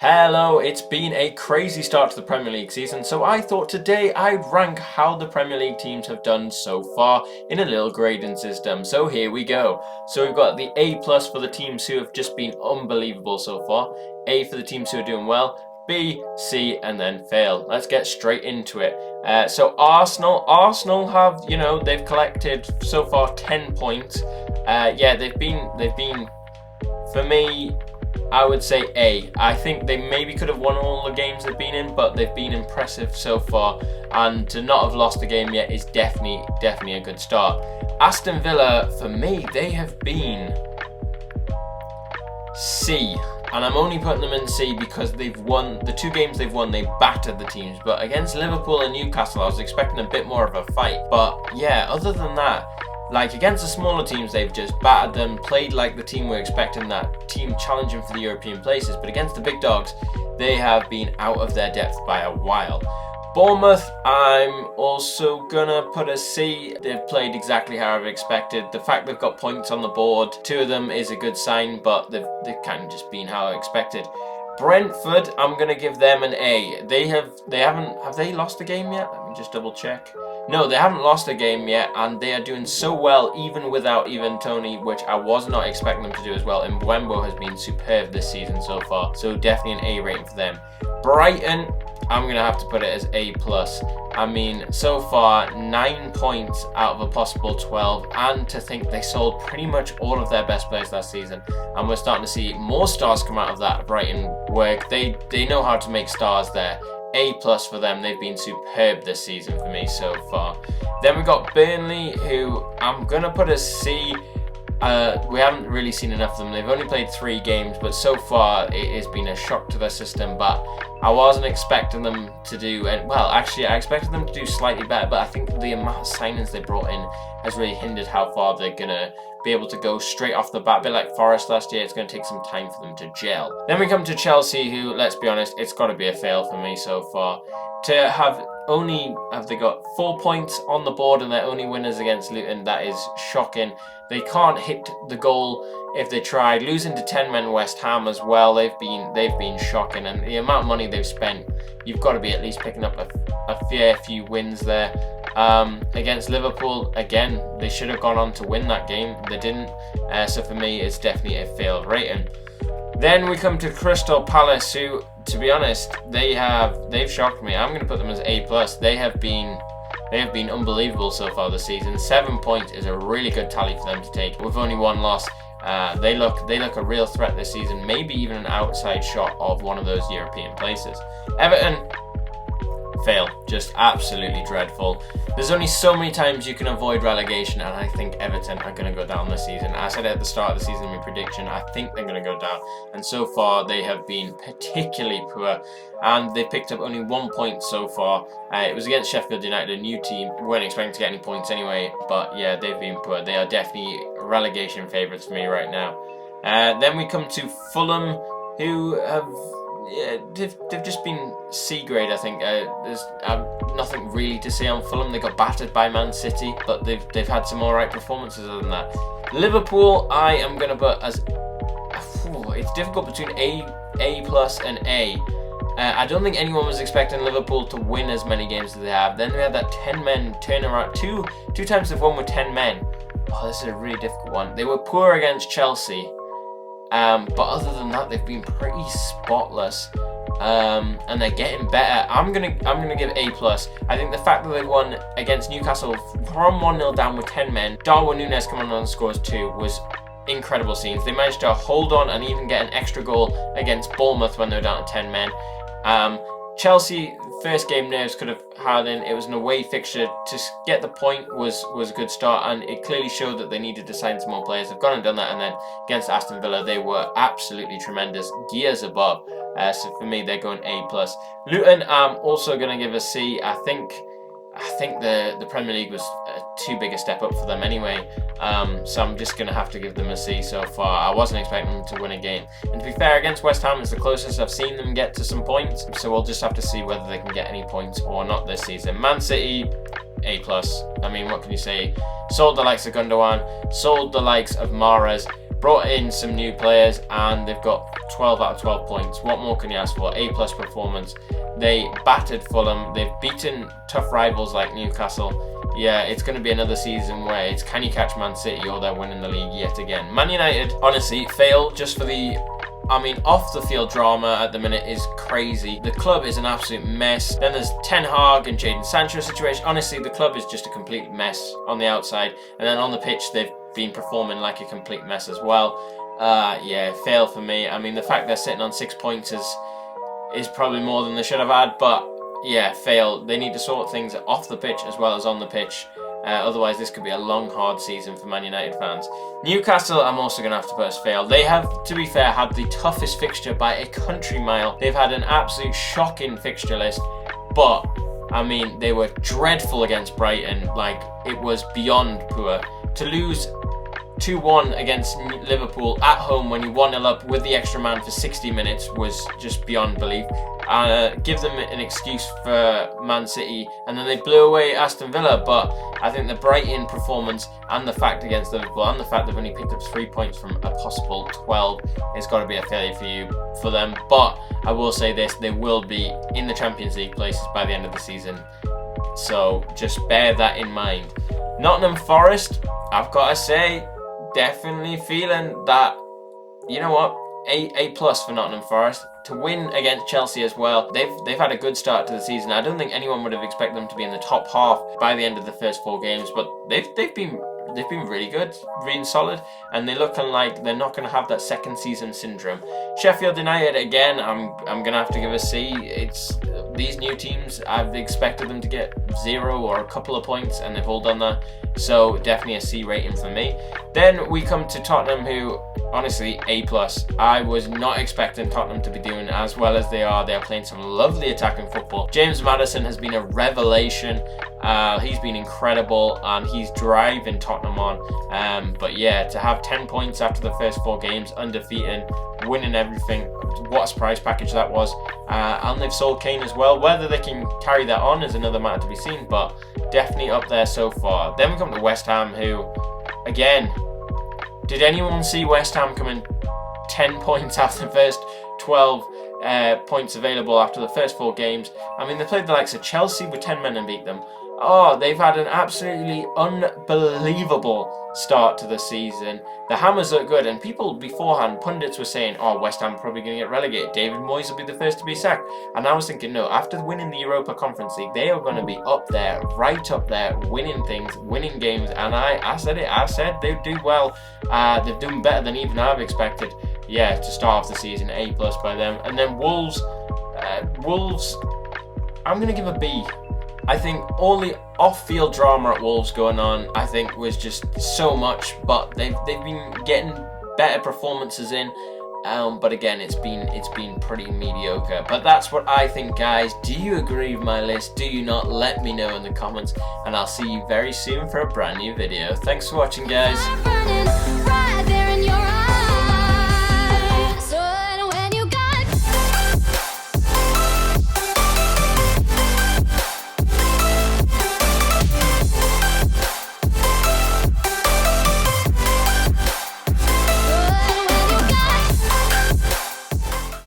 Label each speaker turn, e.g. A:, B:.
A: Hello, it's been a crazy start to the Premier League season, so I thought today I'd rank how the Premier League teams have done so far in a little grading system. So here we go. So we've got the A+ for the teams who have just been unbelievable so far, A for the teams who are doing well, B, C, and then fail. Let's get straight into it. So Arsenal have, they've collected so far 10 points. They've been, for me, I would say A. I think they maybe could have won all the games they've been in, but they've been impressive so far, and to not have lost a game yet is definitely a good start. Aston Villa, for me, they have been C, and I'm only putting them in C because they've won the two games they've won. They battered the teams, but against Liverpool and Newcastle I was expecting a bit more of a fight. But yeah, other than that, like against the smaller teams, they've just battered them, played like the team we're expecting, that team challenging for the European places. But against the big dogs, they have been out of their depth by a while. Bournemouth, I'm also gonna put a C. They've played exactly how I've expected. The fact they've got points on the board, 2 of them, is a good sign, but they've kind of just been how I expected. Brentford, I'm gonna give them an A. Have they lost a game yet? Let me just double check. No, they haven't lost a game yet, and they are doing so well even without Ivan Toney, which I was not expecting them to do as well. And Mbeumo has been superb this season so far, so definitely an A rating for them. Brighton, I'm going to have to put it as A+. I mean, so far, 9 points out of a possible 12, and to think they sold pretty much all of their best players last season, and we're starting to see more stars come out of that Brighton work. They know how to make stars there. A+ for them. They've been superb this season for me so far. Then we've got Burnley, who I'm going to put as C. We haven't really seen enough of them. They've only played 3 games, but so far it has been a shock to their system. But I wasn't expecting them to do, well, actually I expected them to do slightly better, but I think the amount of signings they brought in has really hindered how far they're going to be able to go straight off the bat. A bit like Forest last year, it's going to take some time for them to gel. Then we come to Chelsea, who, let's be honest, it's got to be a fail for me so far. To have they got 4 points on the board and they're only winners against Luton, that is shocking. They can't hit the goal if they tried. Losing to 10 men West Ham as well, they've been shocking, and the amount of money they've spent, you've got to be at least picking up a fair few wins there. Against Liverpool, again, they should have gone on to win that game. They didn't, so for me it's definitely a failed rating. Then we come to Crystal Palace, who, to be honest, they've shocked me. I'm going to put them as A+. They have been unbelievable so far this season. 7 points is a really good tally for them to take. With only 1 loss, they look a real threat this season. Maybe even an outside shot of one of those European places. Everton, fail. Just absolutely dreadful. There's only so many times you can avoid relegation, and I think Everton are going to go down this season. I said at the start of the season in my prediction, I think they're going to go down, and so far they have been particularly poor, and they picked up only 1 point so far. It was against Sheffield United, a new team. We weren't expecting to get any points anyway, but yeah, they've been poor. They are definitely relegation favourites for me right now. Then we come to Fulham, who have... Yeah, they've just been C grade, I think. There's nothing really to say on Fulham. They got battered by Man City, but they've had some alright performances other than that. Liverpool, I am going to put as... it's difficult between A+ and A. I don't think anyone was expecting Liverpool to win as many games as they have. Then we had that 10-men turnaround. Two times they've won with 10 men. Oh, this is a really difficult one. They were poor against Chelsea. But other than that, they've been pretty spotless, and they're getting better. I'm gonna give A+. I think the fact that they won against Newcastle from 1-0 down with 10 men, Darwin Núñez coming on and scores 2, was incredible scenes. They managed to hold on and even get an extra goal against Bournemouth when they were down to 10 men. Chelsea, first game nerves could have had in. It was an away fixture. To get the point was a good start, and it clearly showed that they needed to sign some more players. They've gone and done that, and then against Aston Villa, they were absolutely tremendous, gears above. So for me, they're going A+. Luton, I'm also going to give a C. I think the Premier League was too big a step up for them anyway, so I'm just going to have to give them a C so far. I wasn't expecting them to win a game, and to be fair, against West Ham is the closest I've seen them get to some points, so we'll just have to see whether they can get any points or not this season. Man City, A+. I mean, what can you say? Sold the likes of Gundogan, sold the likes of Mahrez, They've brought in some new players and they've got 12 out of 12 points. What more can you ask for? A+ performance. They battered Fulham. They've beaten tough rivals like Newcastle. Yeah, it's going to be another season where it's can you catch Man City or they're winning the league yet again. Man United, honestly, fail just for the... off the field drama at the minute is crazy. The club is an absolute mess. Then there's Ten Hag and Jadon Sancho situation. Honestly, the club is just a complete mess on the outside. And then on the pitch, they've been performing like a complete mess as well. Yeah, fail for me. The fact they're sitting on 6 points is probably more than they should have had. But yeah, fail. They need to sort things off the pitch as well as on the pitch. Otherwise, this could be a long, hard season for Man United fans. Newcastle, I'm also going to have to put as fail. They have, to be fair, had the toughest fixture by a country mile. They've had an absolute shocking fixture list. But, they were dreadful against Brighton. Like, it was beyond poor. To lose 2-1 against Liverpool at home when you 1-0 up with the extra man for 60 minutes was just beyond belief. Give them an excuse for Man City, and then they blew away Aston Villa. But I think the Brighton performance and the fact against Liverpool and the fact they've only picked up 3 points from a possible 12 is got to be a failure for them. But I will say this, they will be in the Champions League places by the end of the season, so just bear that in mind. Nottingham Forest, I've got to say, definitely feeling that, you know what, A+ for Nottingham Forest. To win against Chelsea as well, they've had a good start to the season. I don't think anyone would have expected them to be in the top half by the end of the first 4 games, but they've been really good, really solid, and they're looking like they're not going to have that second season syndrome. Sheffield United, again, I'm going to have to give a C. It's these new teams, I've expected them to get 0 or a couple of points, and they've all done that. So definitely a C rating for me. Then we come to Tottenham, who honestly A+. I was not expecting Tottenham to be doing as well as they are. They are playing some lovely attacking football. James Maddison has been a revelation. He's been incredible and he's driving Tottenham on. But yeah, to have 10 points after the first 4 games, undefeated, winning everything, what a surprise package that was. And they've sold Kane as well. Whether they can carry that on is another matter to be seen, but definitely up there so far. Then we come to West Ham, who, again, did anyone see West Ham coming 10 points after the first 12 points available after the first 4 games? They played the likes of Chelsea with 10 men and beat them. Oh, they've had an absolutely unbelievable start to the season. The Hammers look good, and people beforehand, pundits were saying, oh, West Ham are probably going to get relegated. David Moyes will be the first to be sacked. And I was thinking, no, after winning the Europa Conference League, they are going to be up there, right up there, winning things, winning games. And I said it. I said they'd do well. They're doing better than even I've expected. Yeah, to start off the season, A+ by them. And then Wolves, I'm going to give a B. I think all the off-field drama at Wolves going on, I think, was just so much, but they've been getting better performances in. But again, it's been pretty mediocre. But that's what I think, guys. Do you agree with my list? Do you not? Let me know in the comments, and I'll see you very soon for a brand new video. Thanks for watching, guys.